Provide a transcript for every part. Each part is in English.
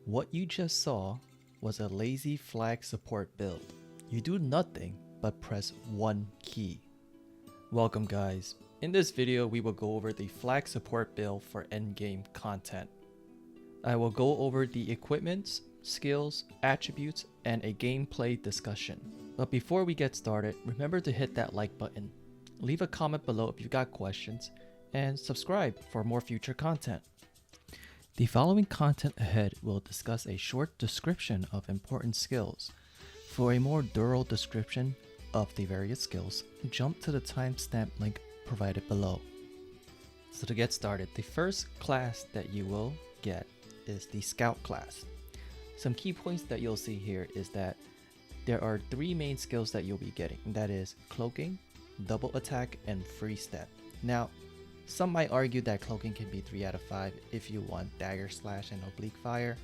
What you just saw was a lazy flag support build. You do nothing but press one key. Welcome guys. In this video we will go over the flag support build for endgame content. I will go over the equipments, skills, attributes, and a gameplay discussion. But before we get started, remember to hit that like button. Leave a comment below if you got questions, and subscribe for more future content. The following content ahead will discuss a short description of important skills. For a more thorough description of the various skills, jump to the timestamp link provided below. So to get started, the first class that you will get is the Scout class. Some key points that you'll see here is that there are three main skills that you'll be getting. That is cloaking, double attack, and free step. Now, some might argue that cloaking can be 3 out of 5 if you want dagger slash and oblique fire.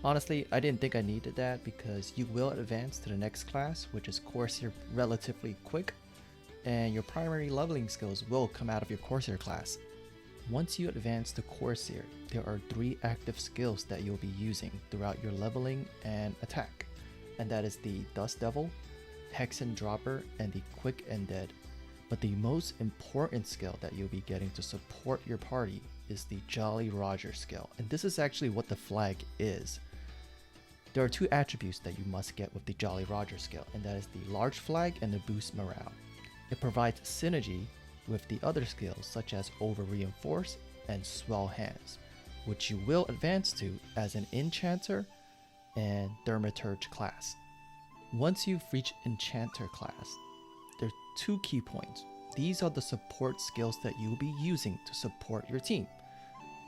Honestly, I didn't think I needed that because you will advance to the next class, which is Corsair, relatively quick, and your primary leveling skills will come out of your Corsair class. Once you advance to Corsair, there are 3 active skills that you'll be using throughout your leveling and attack, and that is the Dust Devil, Hexen Dropper, and the Quick and Dead. But the most important skill that you'll be getting to support your party is the Jolly Roger skill, and this is actually what the flag is. There are 2 attributes that you must get with the Jolly Roger skill, and that is the large flag and the boost morale. It provides synergy with the other skills such as over reinforce and swell hands, which you will advance to as an enchanter and thaumaturge class. Once you've reached enchanter class, there are 2 key points. These are the support skills that you'll be using to support your team.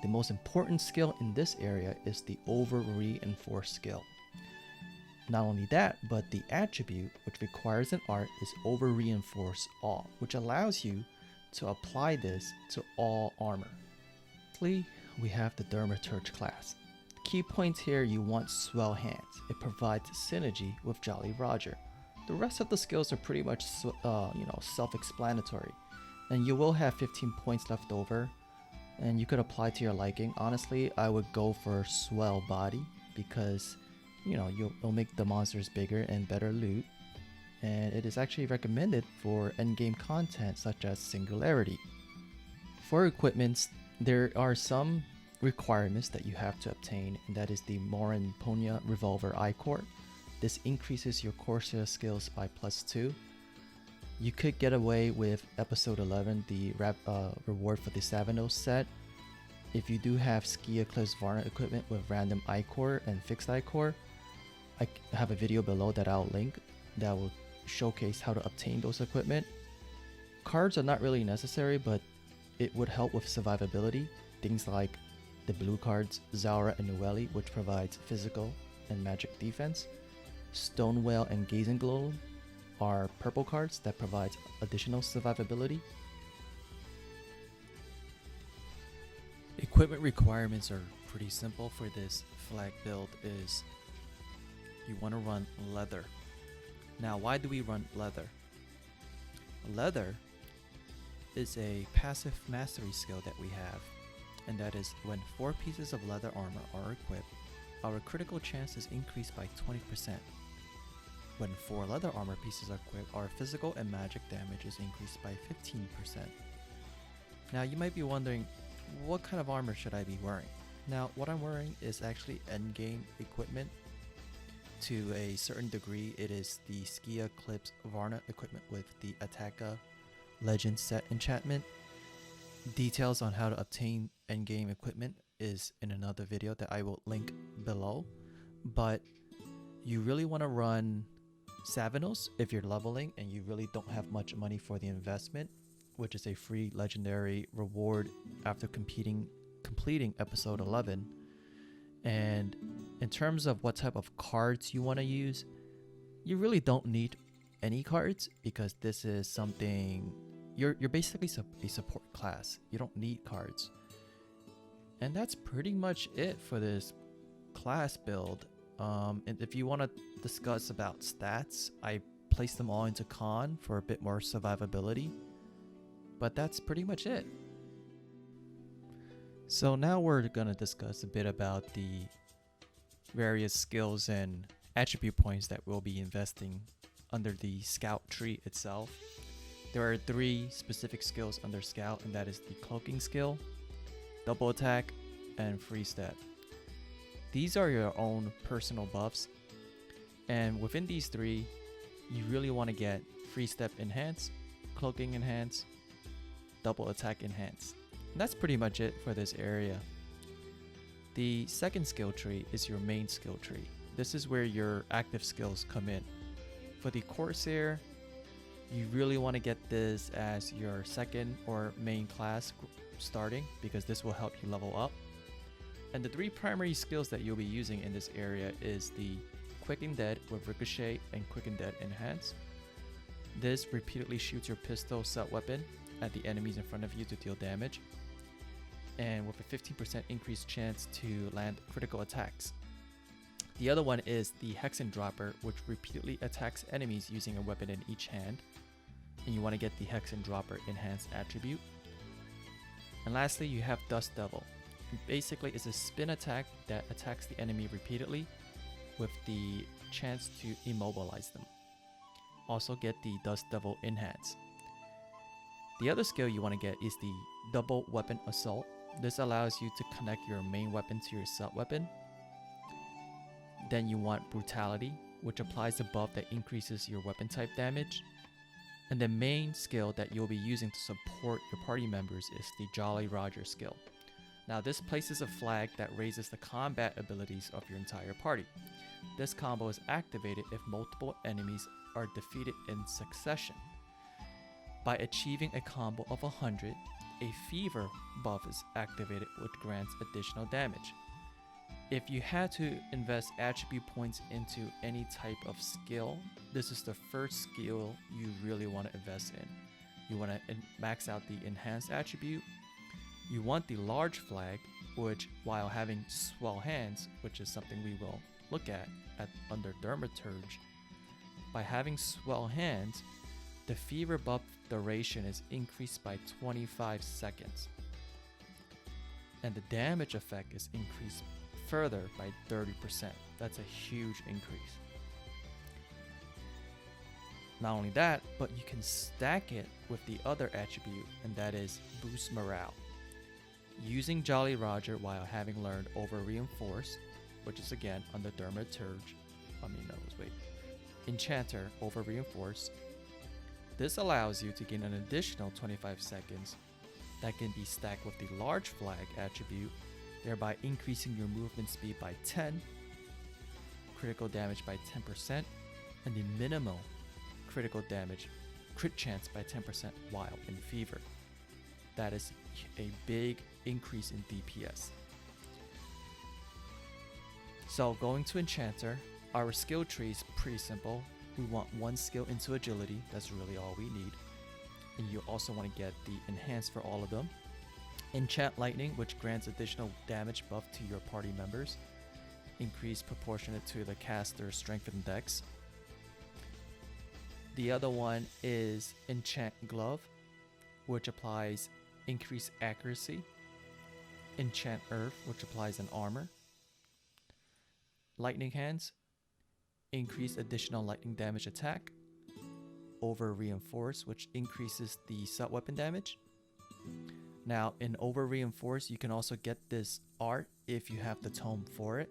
The most important skill in this area is the over reinforce skill. Not only that, but the attribute which requires an art is over reinforce all, which allows you to apply this to all armor. Lastly, we have the thaumaturge class. Key points here: you want swell hands. It provides synergy with Jolly Roger. The rest of the skills are pretty much self-explanatory, and you will have 15 points left over, and you could apply to your liking. Honestly, I would go for swell body because you'll make the monsters bigger and better loot, and it is actually recommended for endgame content such as Singularity. For equipments, there are some requirements that you have to obtain, and that is the Morin Ponya Revolver I-Core. This increases your Corsair skills by +2. You could get away with episode 11, the reward for the Savanos set. If you do have Ski Eclipse Varna equipment with random I-Core and fixed I-Core, I have a video below that I'll link that will showcase how to obtain those equipment. Cards are not really necessary, but it would help with survivability. Things like the blue cards, Zaura and Nueli, which provides physical and magic defense. Stone Whale and Gazing Globe are purple cards that provide additional survivability. Equipment requirements are pretty simple for this flag build. Is you want to run leather. Now, why do we run leather? Leather is a passive mastery skill that we have, and that is when 4 pieces of leather armor are equipped, our critical chance is increased by 20%. When 4 leather armor pieces are equipped, our physical and magic damage is increased by 15%. Now you might be wondering, what kind of armor should I be wearing? Now what I'm wearing is actually endgame equipment. To a certain degree, it is the Ski Eclipse Varna equipment with the Attacka Legend set enchantment. Details on how to obtain endgame equipment is in another video that I will link below, but you really want to run Savanos if you're leveling and you really don't have much money for the investment, which is a free legendary reward after completing episode 11. And in terms of what type of cards you want to use, you really don't need any cards because this is something you're basically a support class. You don't need cards. And that's pretty much it for this class build. And if you want to discuss about stats, I placed them all into con for a bit more survivability, but that's pretty much it. So now we're gonna discuss a bit about the various skills and attribute points that we'll be investing under the scout tree itself. There are 3 specific skills under scout, and that is the cloaking skill, double attack, and free step. These are your own personal buffs, and within these 3 you really want to get free step enhance, cloaking enhance, double attack enhance. And that's pretty much it for this area. The second skill tree is your main skill tree. This is where your active skills come in. For the Corsair, you really want to get this as your second or main class starting, because this will help you level up. And the 3 primary skills that you'll be using in this area is the Quick and Dead with Ricochet and Quick and Dead Enhance. This repeatedly shoots your pistol sub-weapon at the enemies in front of you to deal damage, and with a 15% increased chance to land critical attacks. The other one is the Hexen Dropper, which repeatedly attacks enemies using a weapon in each hand, and you want to get the Hexen Dropper enhanced attribute. And lastly, you have Dust Devil. Basically, it's a spin attack that attacks the enemy repeatedly with the chance to immobilize them. Also get the Dust Devil enhance. The other skill you want to get is the Double Weapon Assault. This allows you to connect your main weapon to your sub-weapon. Then you want Brutality, which applies a buff that increases your weapon type damage. And the main skill that you'll be using to support your party members is the Jolly Roger skill. Now this places a flag that raises the combat abilities of your entire party. This combo is activated if multiple enemies are defeated in succession. By achieving a combo of 100, a fever buff is activated which grants additional damage. If you had to invest attribute points into any type of skill, this is the first skill you really want to invest in. You want to max out the enhanced attribute. You want the large flag, which while having swell hands, which is something we will look at under Dermaturge, by having swell hands, the fever buff duration is increased by 25 seconds. And the damage effect is increased further by 30%. That's a huge increase. Not only that, but you can stack it with the other attribute, and that is boost morale. Using Jolly Roger while having learned Over Reinforce, which is again under Dermaturge, Enchanter Over Reinforce. This allows you to gain an additional 25 seconds that can be stacked with the large flag attribute, thereby increasing your movement speed by 10, critical damage by 10%, and the minimal critical damage crit chance by 10% while in fever. That is a big increase in DPS. So going to Enchanter, our skill tree is pretty simple. We want 1 skill into agility, that's really all we need. And you also want to get the enhance for all of them. Enchant Lightning, which grants additional damage buff to your party members. Increase proportionate to the caster's strength and dex. The other one is Enchant Glove, which applies increased accuracy. Enchant Earth, which applies an armor. Lightning Hands, increase additional lightning damage attack. Over Reinforce, which increases the sub-weapon damage. Now in Over Reinforce, you can also get this art if you have the tome for it.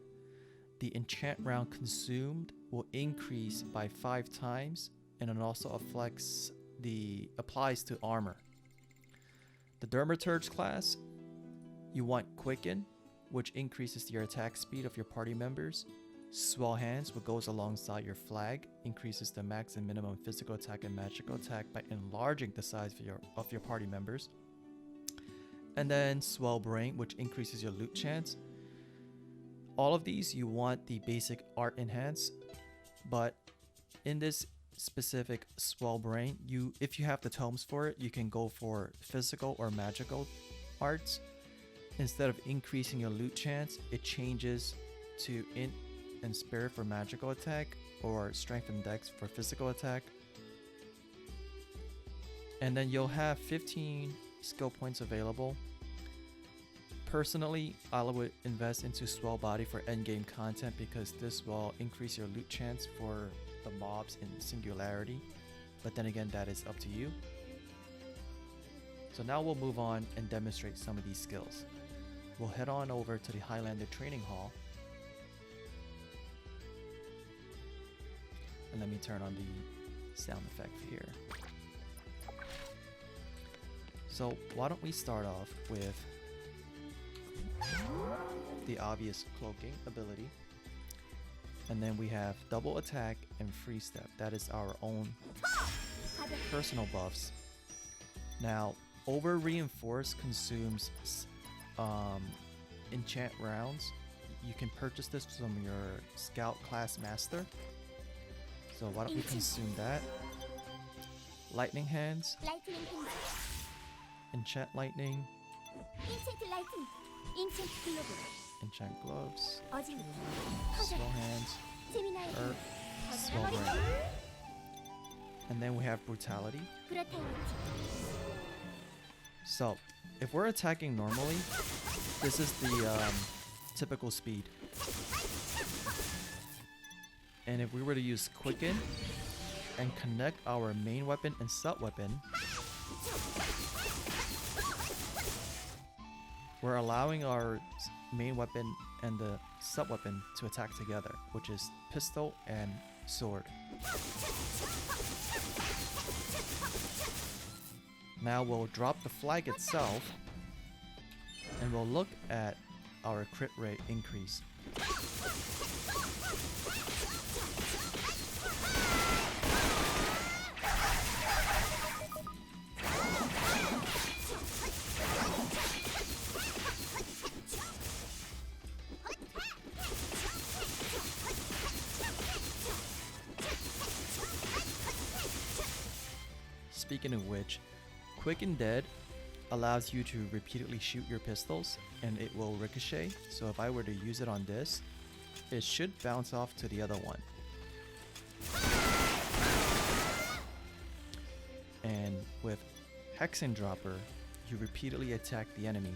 The enchant round consumed will increase by 5 times, and it also applies to armor. The Dermaturge class, you want Quicken, which increases your attack speed of your party members. Swell Hands, what goes alongside your flag, increases the max and minimum physical attack and magical attack by enlarging the size of your party members. And then Swell Brain, which increases your loot chance. All of these you want the basic art enhance, but in this specific Swell Brain, if you have the tomes for it, you can go for physical or magical arts. Instead of increasing your loot chance, it changes to int and spirit for magical attack, or strength and dex for physical attack. And then you'll have 15 skill points available. Personally, I would invest into Swell Body for endgame content because this will increase your loot chance for the mobs in Singularity. But then again, that is up to you. So now we'll move on and demonstrate some of these skills. We'll head on over to the Highlander Training Hall. And let me turn on the sound effect here. So why don't we start off with the obvious cloaking ability. And then we have double attack and free step. That is our own personal buffs. Now, over reinforce consumes enchant rounds. You can purchase this from your scout class master. So why don't we consume that? Lightning hands. Enchant lightning. Enchant gloves. Swell hands. Swell brain. And then we have brutality. So, if we're attacking normally, this is the typical speed. And if we were to use quicken and connect our main weapon and sub weapon, we're allowing our main weapon and the sub weapon to attack together, which is pistol and sword. Now we'll drop the flag itself and we'll look at our crit rate increase. Speaking of which, Quick and Dead allows you to repeatedly shoot your pistols and it will ricochet. So if I were to use it on this, it should bounce off to the other one. And with Hexing Dropper, you repeatedly attack the enemy.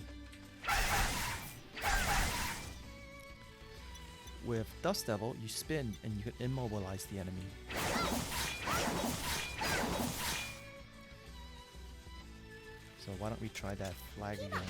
With Dust Devil, you spin and you can immobilize the enemy. So why don't we try that flag again?